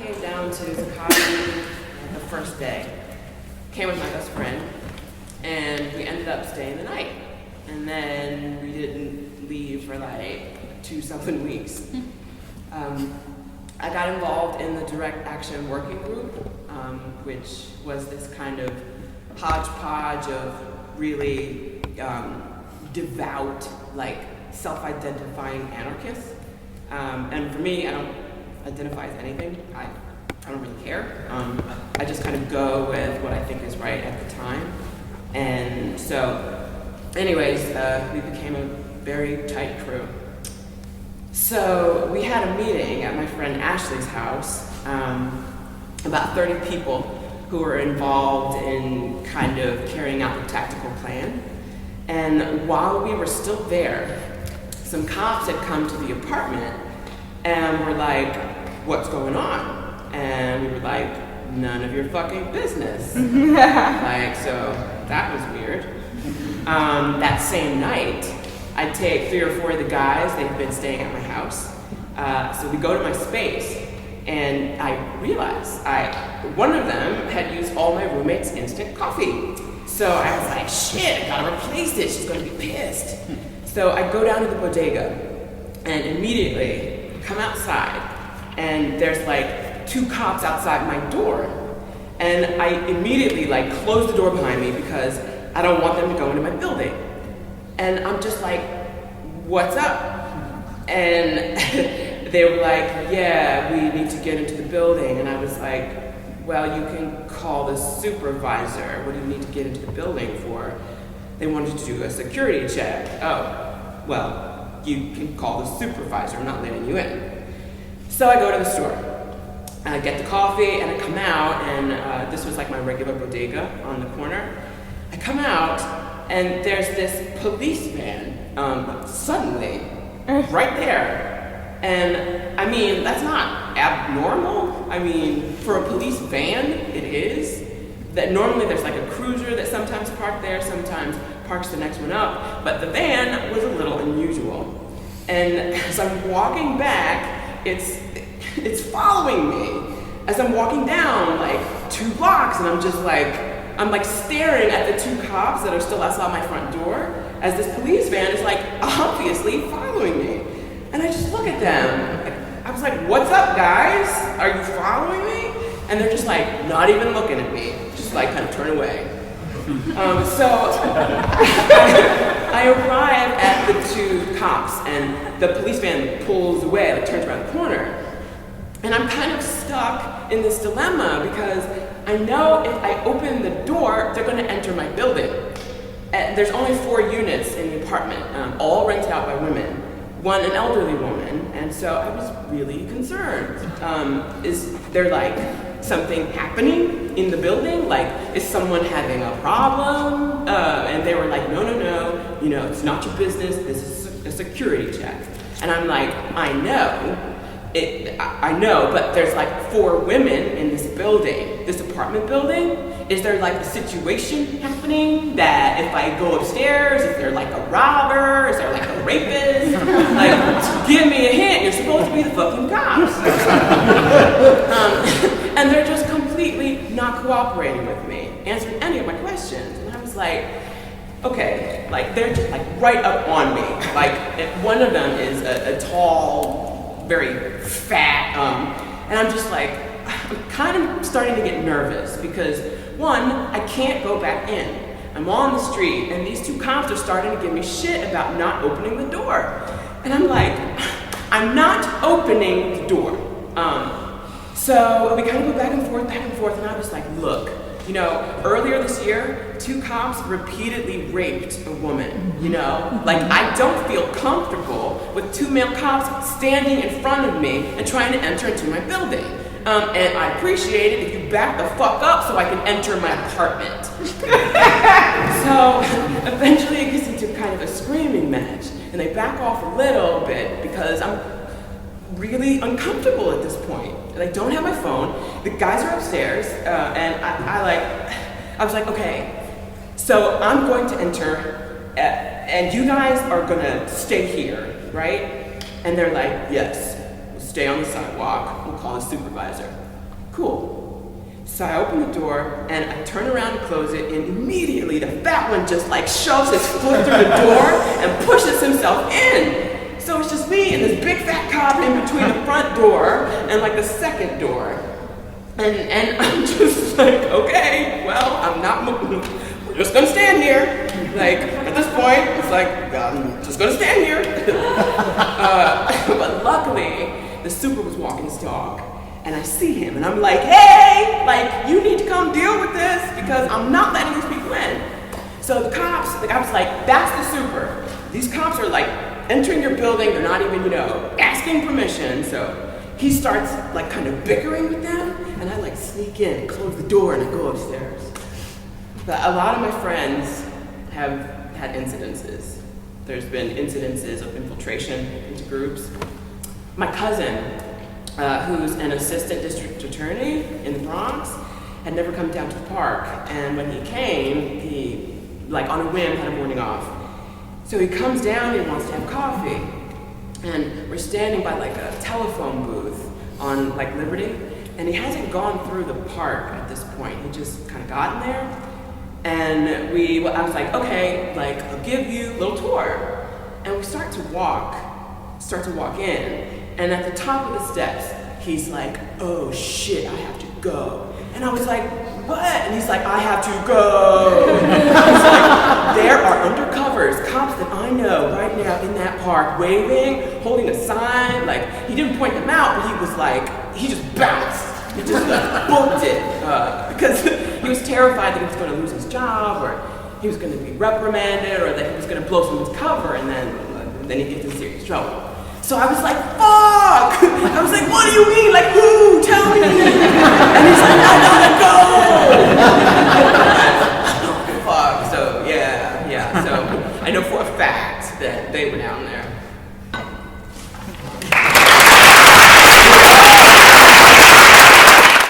came down to Sakati the first day. Came with my best friend, and we ended up staying the night. And then we didn't leave for like 2-something weeks. I got involved in the direct action working group, which was this kind of hodgepodge of really devout, like self-identifying anarchists. And for me, I don't identify as anything. I don't really care. I just kind of go with what I think is right at the time. And so, anyways, we became a very tight crew. So we had a meeting at my friend Ashley's house, about 30 people who were involved in kind of carrying out the tactical plan. And while we were still there, some cops had come to the apartment and were like, "What's going on?" And we were like, "None of your fucking business." Like, so that was weird. That same night, I'd take 3 or 4 of the guys, they'd been staying at my house. So we go to my space, and I realized one of them had used all my roommate's instant coffee. So I was like, shit, I gotta replace it, she's gonna be pissed. So I go down to the bodega, and immediately come outside, and there's like 2 cops outside my door. And I immediately like close the door behind me because I don't want them to go into my building. And I'm just like, "What's up?" And they were like, "Yeah, we need to get into the building." And I was like, "Well, you can call the supervisor. What do you need to get into the building for?" They wanted to do a security check. "Oh, well, you can call the supervisor. I'm not letting you in." So I go to the store. I get the coffee and I come out, and this was like my regular bodega on the corner. I come out, and there's this police van, suddenly, right there. And I mean, that's not abnormal. I mean, for a police van, it is. That normally there's like a cruiser that sometimes parked there, sometimes parks the next one up, but the van was a little unusual. And as I'm walking back, it's following me. As I'm walking down like 2 blocks, and I'm just like, I'm like staring at the 2 cops that are still outside my front door as this police van is like obviously following me. And I just look at them. I was like, "What's up, guys? Are you following me?" And they're just like not even looking at me, just like kind of turn away. So I arrive at the 2 cops, and the police van pulls away, like turns around the corner. And I'm kind of stuck in this dilemma because I know if I open the door, they're going to enter my building. There's only 4 units in the apartment, all rented out by women, 1 an elderly woman, and so I was really concerned. Is there like something happening in the building? Like, is someone having a problem? And they were like, no, you know, it's not your business, this is a security check. And I'm like, I know, but there's like 4 women in this building, this apartment building. Is there like a situation happening that if I go upstairs, is there like a robber? Is there like a rapist? Like, give me a hint, you're supposed to be the fucking cops. And they're just completely not cooperating with me, answering any of my questions. And I was like, okay, like they're just like right up on me. Like one of them is a tall, very fat, and I'm just like, I'm kind of starting to get nervous because 1, I can't go back in. I'm on the street and these 2 cops are starting to give me shit about not opening the door. And I'm like, I'm not opening the door. So we kind of go back and forth, and I was like, look, you know, earlier this year, 2 cops repeatedly raped a woman, you know? Like, I don't feel comfortable with 2 male cops standing in front of me and trying to enter into my building. And I appreciate it if you back the fuck up so I can enter my apartment. So eventually it gets into kind of a screaming match, and they back off a little bit because I'm really uncomfortable at this point. And I don't have my phone. The guys are upstairs, and I was like, okay, so I'm going to enter, and you guys are gonna stay here, right? And they're like, yes, we'll stay on the sidewalk, we'll call the supervisor. Cool. So I open the door and I turn around to close it, and immediately the fat one just like shoves his foot through the door and pushes himself in. So it's just me and this big fat cop in between the front door and like the second door. And I'm just like, okay, well, I'm not moving. We're just gonna stand here. Like, at this point, it's like, I'm just gonna stand here. But luckily, the super was walking his dog. And I see him, and I'm like, hey, like, you need to come deal with this because I'm not letting these people in. So the cops like, that's the super. These cops are like entering your building, they're not even, asking permission. So he starts like kind of bickering with them, and I like sneak in, close the door, and I go upstairs. But a lot of my friends have had incidences. There's been incidences of infiltration into groups. My cousin, who's an assistant district attorney in the Bronx, had never come down to the park. And when he came, he, like on a whim, had a morning off. So he comes down and wants to have coffee. And we're standing by like a telephone booth on like Liberty. And he hasn't gone through the park at this point. He just kind of gotten there. And I was like, okay, like I'll give you a little tour. And we start to walk in. And at the top of the steps, he's like, oh shit, I have to go. And I was like, what? And he's like, I have to go. I was like, there are undercovers, cops that I know right now in that park, waving, holding a sign. Like, he didn't point them out, but he was like, he just bounced. He just booked it. Because he was terrified that he was going to lose his job, or he was going to be reprimanded, or that he was going to blow someone's cover, and then he gets in serious trouble. So I was like, fuck! I was like, what do you mean? Like, who? Tell me! And he's like, I gotta go! Fuck, so yeah. So I know for a fact that they were down there.